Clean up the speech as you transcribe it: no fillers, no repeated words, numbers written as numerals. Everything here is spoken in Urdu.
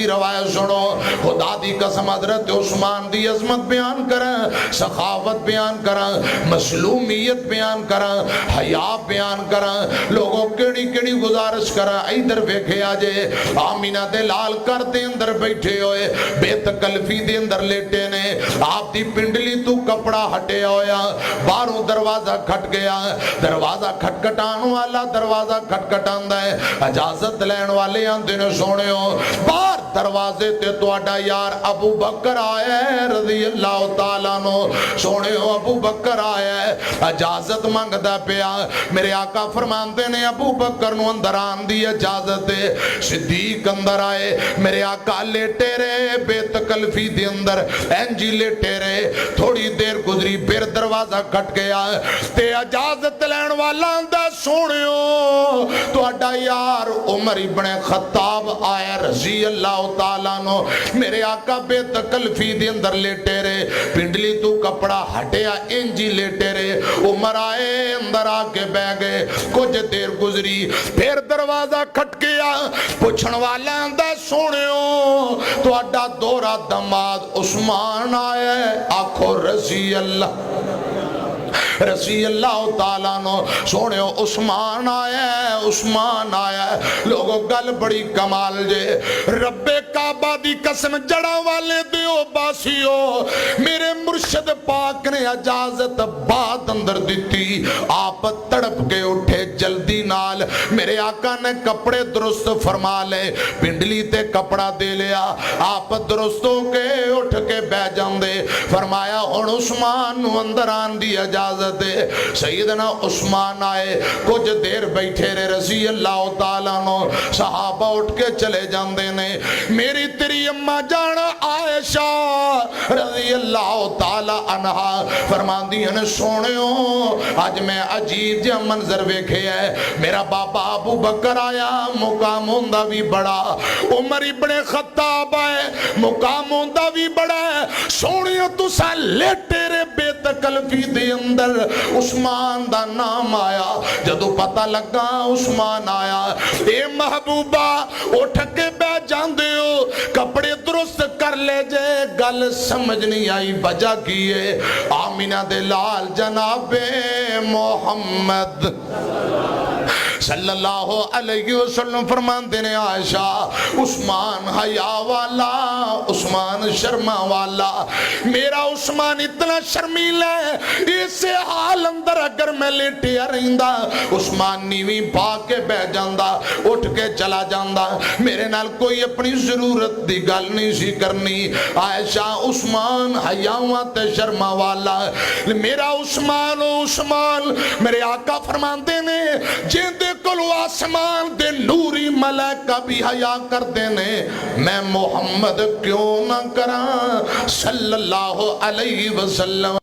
دی روایت سنو، خدا دی قسم حضرت عثمان دی عظمت بیان کریں، سخاوت بیان کریں، مسلومیت بیان کریں، حیا بیان کریں، لوگوں کیڑی کیڑی گزارش کریں۔ ادھر ویکھے آجے آمینہ دے لال کر دے اندر بیٹھے ہوئے، بے تکلفی دے اندر لیٹے نے، آپ دی پنڈلی تو کپڑا ہٹے ہویا، باہروں دروازہ کھٹ گیا، دروازہ کھٹکھٹان والا دروازہ کھٹکھٹان ہے، اجازت لین والے آندے نے سونے ہو، باہر دروازے تے توڑا یار ابو بکر آیا ہے رضی اللہ تعالیٰ نو، سونے ہو ابو بکر آیا ہے، اجازت مانگدا پیا، میرے آقا فرماندے نے ابو بکر نو اندر آن دی اجازت دے، صدیق اندر آئے، میرے آقا لیٹے رہے بے تکلفی دے اندر، اینجی لیٹے رہے، تھوڑی دیر گزری پھر دروازہ کھٹ گیا، تے اجازت لین والا اندر سونے ہو تو اڈا یار عمر ابن خطاب آیا رضی اللہ تعالیٰ نو، میرے آقا بے تکلفی دے اندر لیٹے رہے، پنڈلی تو کپڑا ہٹیا انجی لیٹے رہے، عمر آئے اندر آکے بہ گئے، کچھ دیر گزری پھر دروازہ کھٹ گیا، پوچھن والا اندر سونے ہو تو اڈا دورہ دماد عثمان آئے، آنکھو رضی اللہ تعالیٰ نو، سونے ہو عثمان آیا ہے، لوگوں گل بڑی کمال جے، رب کعبہ دی قسم جڑا والے دیو باسیو، میرے مرشد پاک نے اجازت بعد اندر دیتی، آپ تڑپ کے اٹھے جلدی نال، میرے آقا نے کپڑے درست فرما لے، پنڈلی تے کپڑا دے لیا، آپ درستوں کے اٹھ کے بہ جاندے، فرمایا ہن عثمان نو اندر آن دی اجازت دے، سیدنا عثمان آئے، کچھ دیر بیٹھے رہے رضی اللہ تعالیٰ نو، صحابہ اٹھ کے چلے جاندے نے، میری تیری اماں جان عائشہ رضی اللہ تعالیٰ عنہ فرماندی ہیں سونے ہو، آج میں عجیب جا منظر ویکھے ہے، میرا بابا ابو بکر آیا مقام ہوندہ بھی بڑا، عمر ابن خطاب آئے مقام ہوندہ بھی بڑا ہے، سونے ہو تو سا لیٹے رے بے تکلفی دے اندر عثمان دا نام آیا، جدو پتہ لگا عثمان آیا، اے محبوبہ اٹھ کے بے جاندے ہو، کپڑے درست کر لے جے، گل سمجھ نہیں آئی وجہ کیے، آمینہ دے لال جناب محمد صلی اللہ علیہ وسلم فرمان دینے عائشہ، عثمان حیا والا، عثمان شرما والا، میرا عثمان اتنا شرمیل ہے، اسے حال اندر اگر میں لیٹیا رہندہ، عثمان نیویں پا کے بہ جاندہ، اٹھ کے چلا جاندہ، میرے نال کوئی اپنی ضرورت دی گل نہیں سی کرنی، عائشہ عثمان حیاواں تے شرما والا، میرا عثمان میرے آقا فرمان دینے جن دے کلو آسمان دے نوری ملائکہ بھی حیا کر دینے، میں محمد کیوں نہ کراں صلی اللہ علیہ وسلم۔